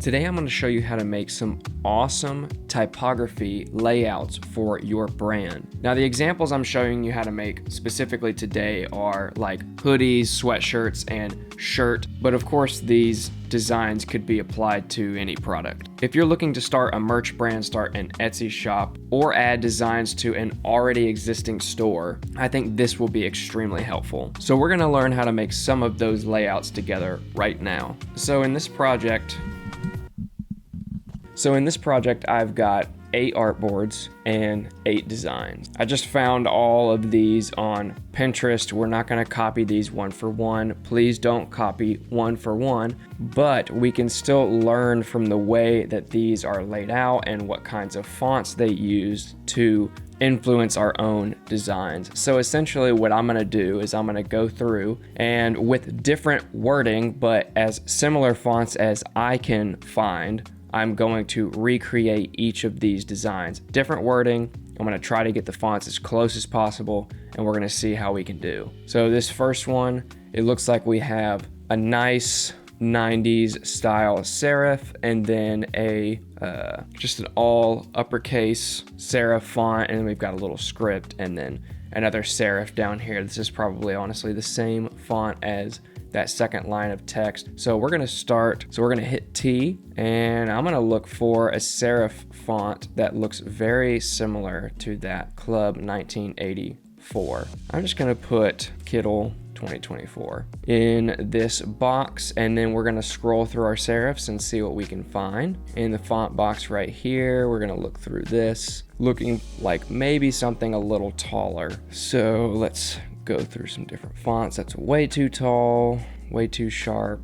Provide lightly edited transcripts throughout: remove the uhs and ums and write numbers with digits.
Today I'm going to show you how to make some awesome typography layouts for your brand. Now the examples I'm showing you how to make specifically today are like hoodies, sweatshirts, and shirt, but of course these designs could be applied to any product. If you're looking to start a merch brand, start an Etsy shop, or add designs to an already existing store, I think this will be extremely helpful. So we're going to learn how to make some of those layouts together right now. So in this project, I've got 8 artboards and 8 designs. I just found all of these on Pinterest. We're not going to copy these one for one. Please don't copy one for one, but we can still learn from the way that these are laid out and what kinds of fonts they use to influence our own designs. So essentially what I'm going to do is I'm going to go through and with different wording, but as similar fonts as I can find, I'm going to recreate each of these designs. Different wording. I'm going to try to get the fonts as close as possible, and we're going to see how we can do. So this first one, it looks like we have a nice 90s style serif, and then a just an all uppercase serif font, and then we've got a little script, and then another serif down here. This is probably honestly the same font as that second line of text. So we're gonna start, so we're gonna hit T, and I'm gonna look for a serif font that looks very similar to that Club 1984. I'm just gonna put Kittl 2024 in this box, and then we're gonna scroll through our serifs and see what we can find. In the font box right here, we're gonna look through this, looking like maybe something a little taller. So let's go through some different fonts. That's way too tall, way too sharp,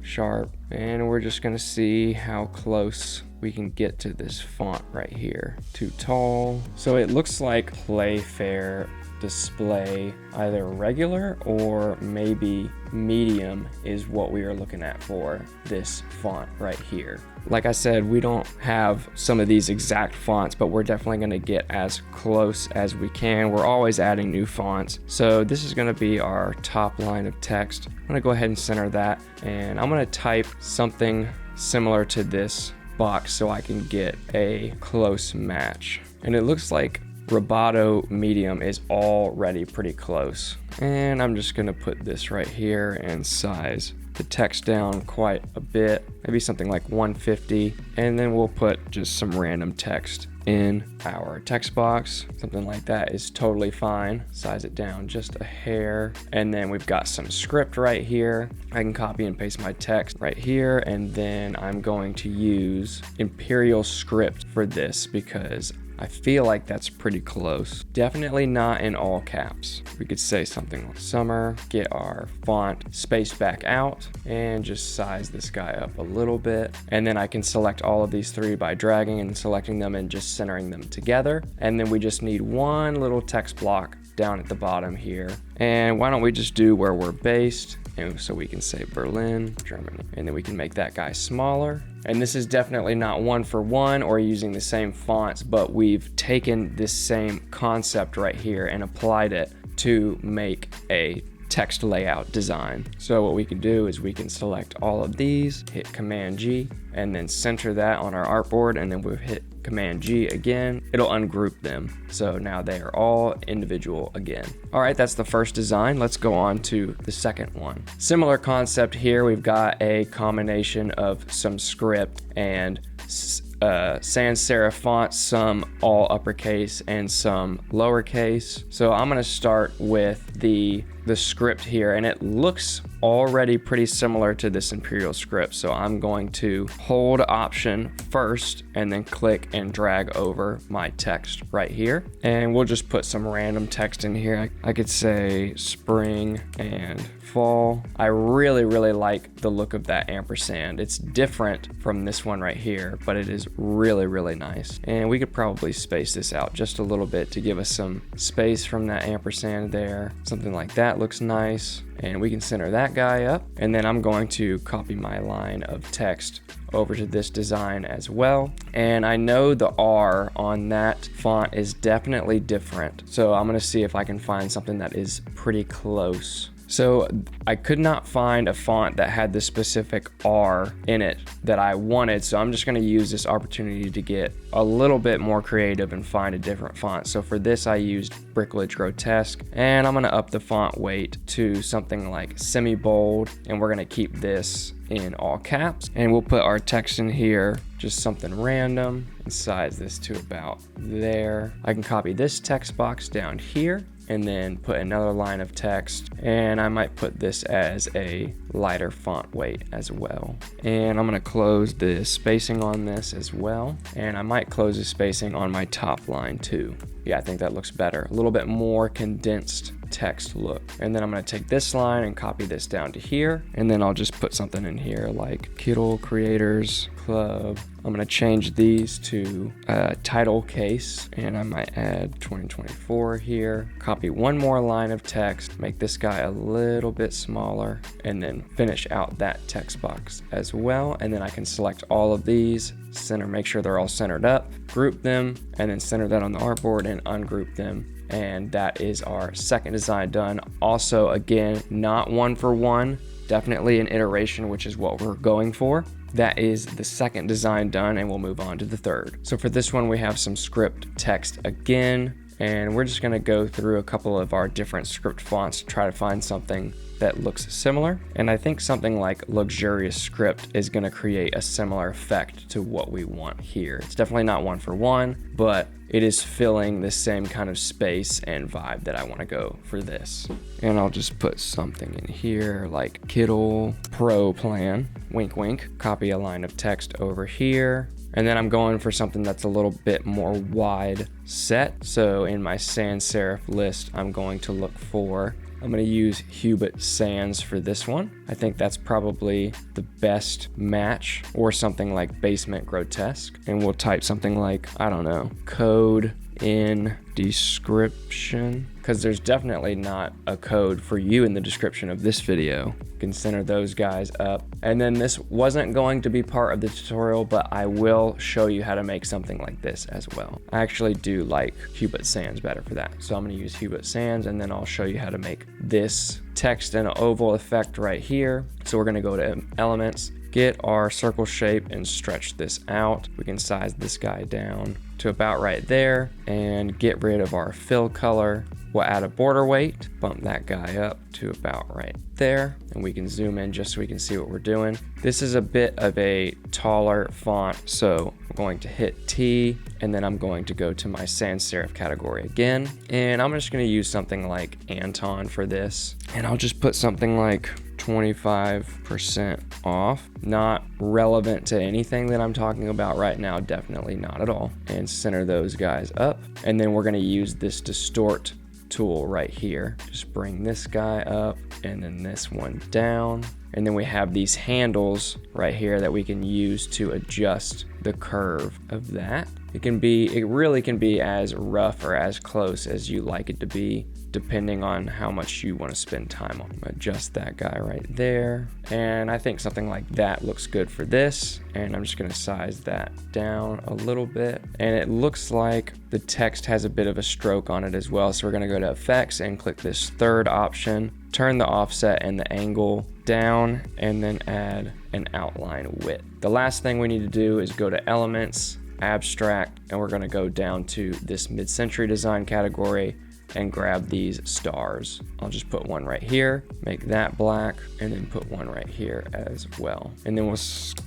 and we're just gonna see how close we can get to this font right here. Too tall. So it looks like Playfair display, either regular or maybe medium is what we are looking at for this font right here. Like I said, we don't have some of these exact fonts, but we're definitely going to get as close as we can. We're always adding new fonts. So this is going to be our top line of text. I'm going to go ahead and center that, and I'm going to type something similar to this box so I can get a close match. And it looks like Roboto medium is already pretty close. And I'm just gonna put this right here and size the text down quite a bit, maybe something like 150. And then we'll put just some random text in our text box. Something like that is totally fine. Size it down just a hair. And then we've got some script right here. I can copy and paste my text right here. And then I'm going to use Imperial Script for this because I feel like that's pretty close. Definitely not in all caps. We could say something like summer, get our font spaced back out, and just size this guy up a little bit. And then I can select all of these 3 by dragging and selecting them and just centering them together. And then we just need one little text block down at the bottom here. And why don't we just do where we're based? And so we can say Berlin, Germany, and then we can make that guy smaller. And this is definitely not one for one or using the same fonts, but we've taken this same concept right here and applied it to make a text layout design. So what we can do is we can select all of these, hit Command G, and then center that on our artboard, and then we'll hit Command G again. It'll ungroup them. So now they are all individual again. All right, that's the first design. Let's go on to the second one. Similar concept here. We've got a combination of some script and sans serif font, some all uppercase and some lowercase. So I'm gonna start with the script here, and it looks already pretty similar to this Imperial script. So I'm going to hold Option first and then click and drag over my text right here. And we'll just put some random text in here. I could say spring and fall. I really like the look of that ampersand. It's different from this one right here, but it is really nice. And we could probably space this out just a little bit to give us some space from that ampersand there. Something like that looks nice. And we can center that guy up. And then I'm going to copy my line of text over to this design as well. And I know the R on that font is definitely different. So I'm gonna see if I can find something that is pretty close. So I could not find a font that had the specific R in it that I wanted. So I'm just gonna use this opportunity to get a little bit more creative and find a different font. So for this, I used Bricolage Grotesque, and I'm gonna up the font weight to something like semi-bold, and we're gonna keep this in all caps, and we'll put our text in here, just something random, and size this to about there. I can copy this text box down here and then put another line of text, and I might put this as a lighter font weight as well. And I'm gonna close the spacing on this as well, and I might close the spacing on my top line too. Yeah, I think that looks better. A little bit more condensed text look. And then I'm gonna take this line and copy this down to here, and then I'll just put something in here like Kittl Creators Club. I'm gonna change these to a title case, and I might add 2024 here. Copy one more line of text, make this guy a little bit smaller, and then finish out that text box as well. And then I can select all of these, center, make sure they're all centered up, group them, and then center that on the artboard and ungroup them. And that is our second design done. Also, again, not one for one, definitely an iteration, which is what we're going for. That is the second design done, and we'll move on to the third. So for this one, we have some script text again, and we're just gonna go through a couple of our different script fonts to try to find something that looks similar. And I think something like luxurious script is gonna create a similar effect to what we want here. It's definitely not one for one, but it is filling the same kind of space and vibe that I wanna go for this. And I'll just put something in here like Kittl Pro Plan, wink wink, copy a line of text over here. And then I'm going for something that's a little bit more wide set. So in my sans serif list, I'm going to look for, I'm gonna use Hubert Sans for this one. I think that's probably the best match, or something like Basement Grotesque. And we'll type something like, I don't know, code in description, because there's definitely not a code for you in the description of this video. You can center those guys up. And then this wasn't going to be part of the tutorial, but I will show you how to make something like this as well. I actually do like Hubert Sans better for that. So I'm gonna use Hubert Sans, and then I'll show you how to make this text in an oval effect right here. So we're gonna go to Elements, get our circle shape, and stretch this out. We can size this guy down to about right there, and get rid of our fill color. We'll add a border weight, bump that guy up to about right there, and we can zoom in just so we can see what we're doing. This is a bit of a taller font, so I'm going to hit T, and then I'm going to go to my sans serif category again, and I'm just going to use something like Anton for this, and I'll just put something like 25% off. Not relevant to anything that I'm talking about right now, definitely not at all. And center those guys up, and then we're going to use this distort tool right here. Just bring this guy up and then this one down, and then we have these handles right here that we can use to adjust the curve of that. It really can be as rough or as close as you like it to be, depending on how much you want to spend time on. Adjust that guy right there, and I think something like that looks good for this, and I'm just going to size that down a little bit. And it looks like the text has a bit of a stroke on it as well, so we're going to go to Effects and click this third option, turn the offset and the angle down, and then add an outline width. The last thing we need to do is go to Elements, Abstract, and we're going to go down to this mid-century design category and grab these stars. I'll just put one right here, make that black, and then put one right here as well. And then we'll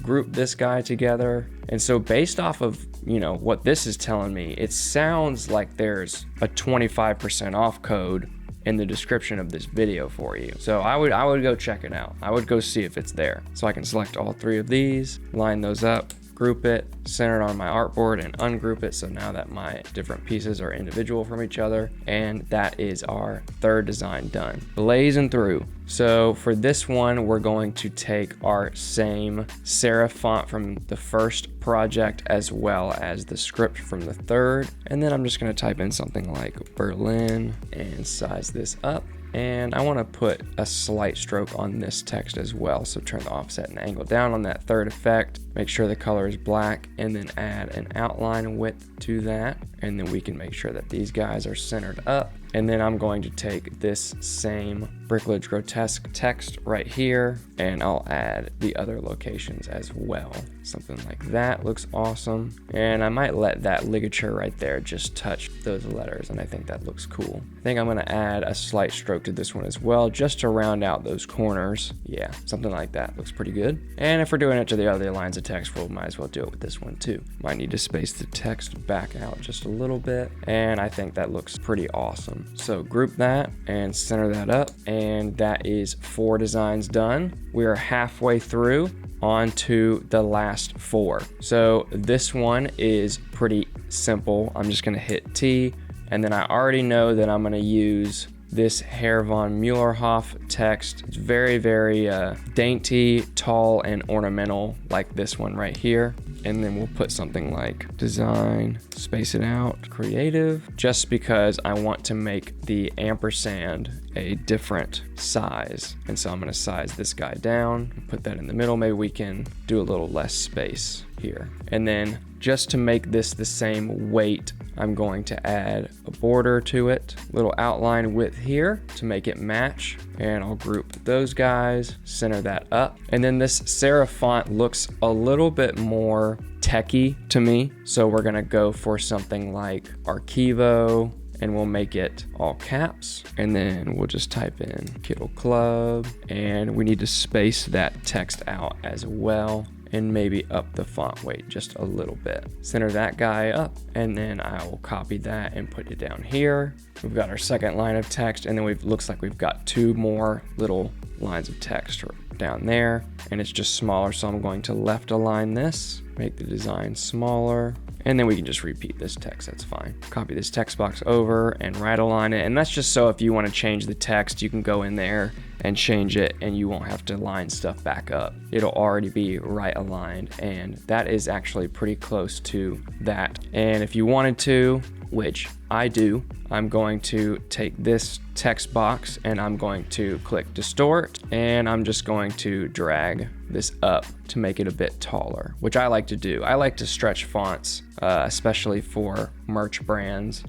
group this guy together. And so based off of, what this is telling me, it sounds like there's a 25% off code in the description of this video for you. So I would go check it out. I would go see if it's there. So I can select all three of these, line those up, group it, center it on my artboard, and ungroup it, so now that my different pieces are individual from each other. And that is our third design done. Blazing through. So for this one, we're going to take our same serif font from the first project as well as the script from the third, and then I'm just going to type in something like Berlin and size this up. And I want to put a slight stroke on this text as well. So turn the offset and angle down on that third effect. Make sure the color is black, and then add an outline width to that. And then we can make sure that these guys are centered up. And then I'm going to take this same Bricklage Grotesque text right here, and I'll add the other locations as well. Something like that looks awesome. And I might let that ligature right there just touch those letters, and I think that looks cool. I think I'm gonna add a slight stroke to this one as well, just to round out those corners. Yeah, something like that looks pretty good. And if we're doing it to the other lines of text, we might as well do it with this one too. Might need to space the text back out just a little bit, and I think that looks pretty awesome. So group that and center that up, and that is 4 designs done. We're halfway through, on to the last 4. So this one is pretty simple. I'm just gonna hit T, and then I already know that I'm gonna use this Herr von Muellerhof text. It's very, very dainty, tall, and ornamental, like this one right here. And then we'll put something like design, space it out, creative, just because I want to make the ampersand a different size. And so I'm gonna size this guy down, put that in the middle. Maybe we can do a little less space here. And then just to make this the same weight, I'm going to add a border to it, little outline width here to make it match. And I'll group those guys, center that up. And then this serif font looks a little bit more techy to me. So we're gonna go for something like Archivo, and we'll make it all caps. And then we'll just type in Kittl Club, and we need to space that text out as well, and maybe up the font weight just a little bit. Center that guy up, and then I will copy that and put it down here. We've got our second line of text, and then looks like we've got 2 more little lines of text down there, and it's just smaller, so I'm going to left align this, make the design smaller, and then we can just repeat this text, that's fine. Copy this text box over and right align it, and that's just so if you want to change the text, you can go in there and change it, and you won't have to line stuff back up. It'll already be right aligned, and that is actually pretty close to that. And if you wanted to, which I do, I'm going to take this text box and I'm going to click distort, and I'm just going to drag this up to make it a bit taller, which I like to do. I like to stretch fonts, especially for merch brands,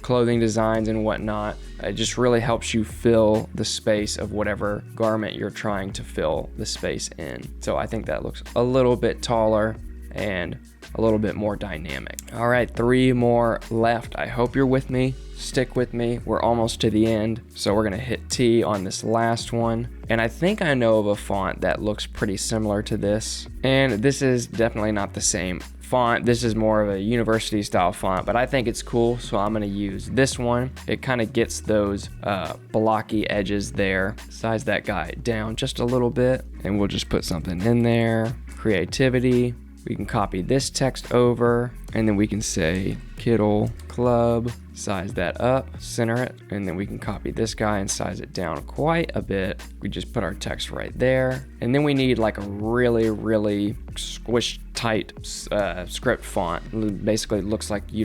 clothing designs and whatnot. It just really helps you fill the space of whatever garment you're trying to fill the space in. So I think that looks a little bit taller and a little bit more dynamic. All right, 3 more left. I hope you're with me. Stick with me. We're almost to the end. So we're gonna hit T on this last one. And I think I know of a font that looks pretty similar to this. And this is definitely not the same font. This is more of a university style font, but I think it's cool, so I'm gonna use this one. It kind of gets those blocky edges there. Size that guy down just a little bit, and we'll just put something in there. Creativity. We can copy this text over, and then we can say Kittl Club, size that up, center it, and then we can copy this guy and size it down quite a bit. We just put our text right there. And then we need like a really, really squished tight script font. Basically, it looks like you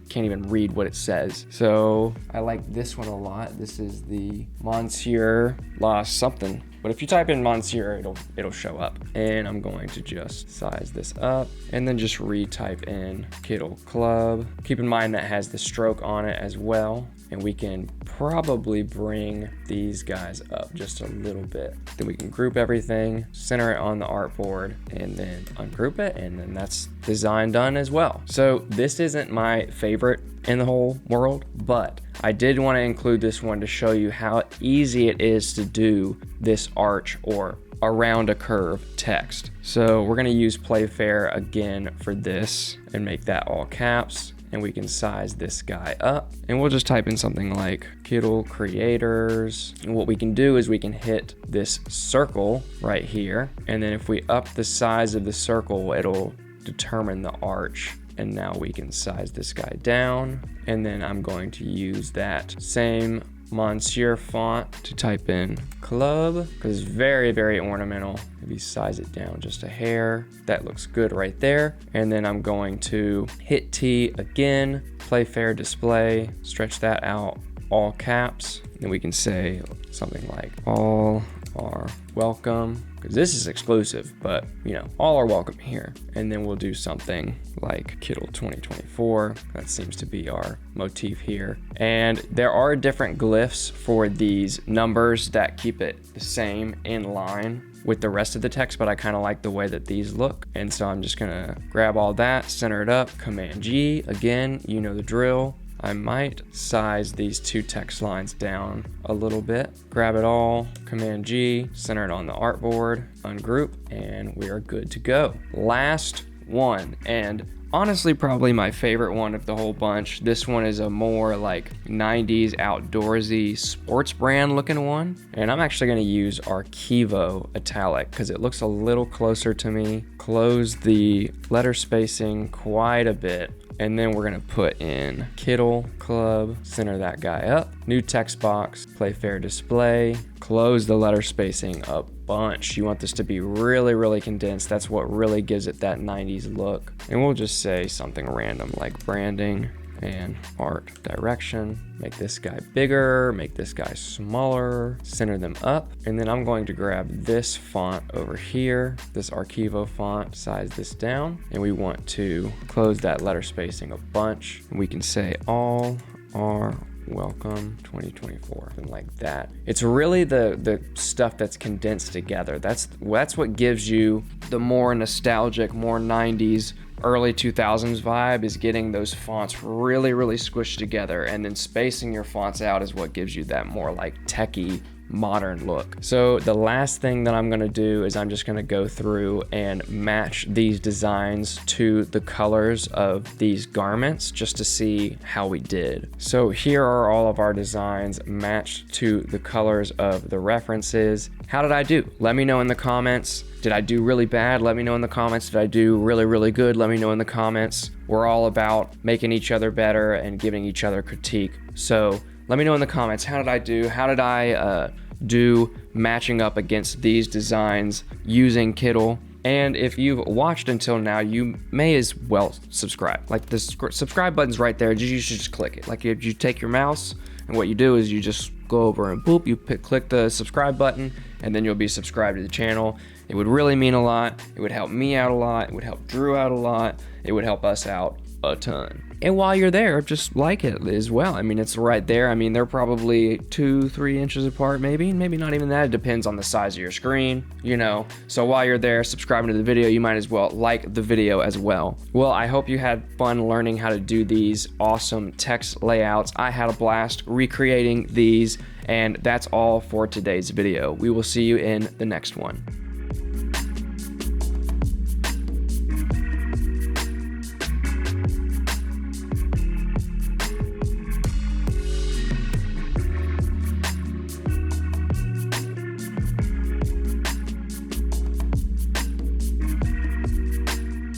can't even read what it says. So I like this one a lot. This is the Monsieur La something. But if you type in Monsieur, it'll show up. And I'm going to just size this up and then just retype in Kittl Club. Keep in mind that has the stroke on it as well. And we can probably bring these guys up just a little bit. Then we can group everything, center it on the artboard, and then ungroup it, and then that's design done as well. So this isn't my favorite in the whole world, but I did want to include this one to show you how easy it is to do this arch or around a curve text. So we're going to use Playfair again for this and make that all caps. And we can size this guy up, and we'll just type in something like Kittl Creators. And what we can do is we can hit this circle right here, and then if we up the size of the circle, it'll determine the arch. And now we can size this guy down, and then I'm going to use that same Monsieur font to type in club, because it's very, very ornamental. Maybe size it down just a hair. That looks good right there. And then I'm going to hit T again, Playfair display, stretch that out, all caps. Then we can say something like all are welcome. because this is exclusive, but you know, all are welcome here. And then we'll do something like Kittl 2024. That seems to be our motif here. And there are different glyphs for these numbers that keep it the same in line with the rest of the text, but I kind of like the way that these look. And so I'm just gonna grab all that, center it up, Command G, again, you know the drill. I might size these two text lines down a little bit. Grab it all, Command G, center it on the artboard, ungroup, and we are good to go. Last one, and honestly probably my favorite one of the whole bunch. This one is a more like 90s outdoorsy sports brand looking one. And I'm actually gonna use Archivo Italic because it looks a little closer to me. Close the letter spacing quite a bit. And then we're gonna put in Kittl Club, center that guy up. New text box, play fair display, close the letter spacing a bunch. You want this to be really, really condensed. That's what really gives it that 90s look. And we'll just say something random like branding and art direction. Make this guy bigger, make this guy smaller, center them up. And then I'm going to grab this font over here, this Archivo font, size this down. And we want to close that letter spacing a bunch. And we can say all are welcome 2024, and like that. It's really the stuff that's condensed together. That's what gives you the more nostalgic, more 90s, early 2000s vibe, is getting those fonts really, really squished together, and then spacing your fonts out is what gives you that more like techie, modern look. So the last thing that I'm gonna do is I'm just gonna go through and match these designs to the colors of these garments just to see how we did. So here are all of our designs matched to the colors of the references. How did I do? Let me know in the comments. Did I do really bad? Let me know in the comments. Did I do really, really good? Let me know in the comments. We're all about making each other better and giving each other critique. So let me know in the comments, how did I do? How did I do matching up against these designs using Kittl? And if you've watched until now, you may as well subscribe. Like the subscribe button's right there. You should just click it. Like if you take your mouse and what you do is you just go over and boop, you click the subscribe button, and then you'll be subscribed to the channel. It would really mean a lot. It would help me out a lot. It would help Drew out a lot. It would help us out a ton. And while you're there, just like it as well. I mean, it's right there. I mean, they're probably 2-3 inches apart, maybe not even that. It depends on the size of your screen, you know. So while you're there subscribing to the video, you might as well like the video as well. Well, I hope you had fun learning how to do these awesome text layouts. I had a blast recreating these, and that's all for today's video. We will see you in the next one.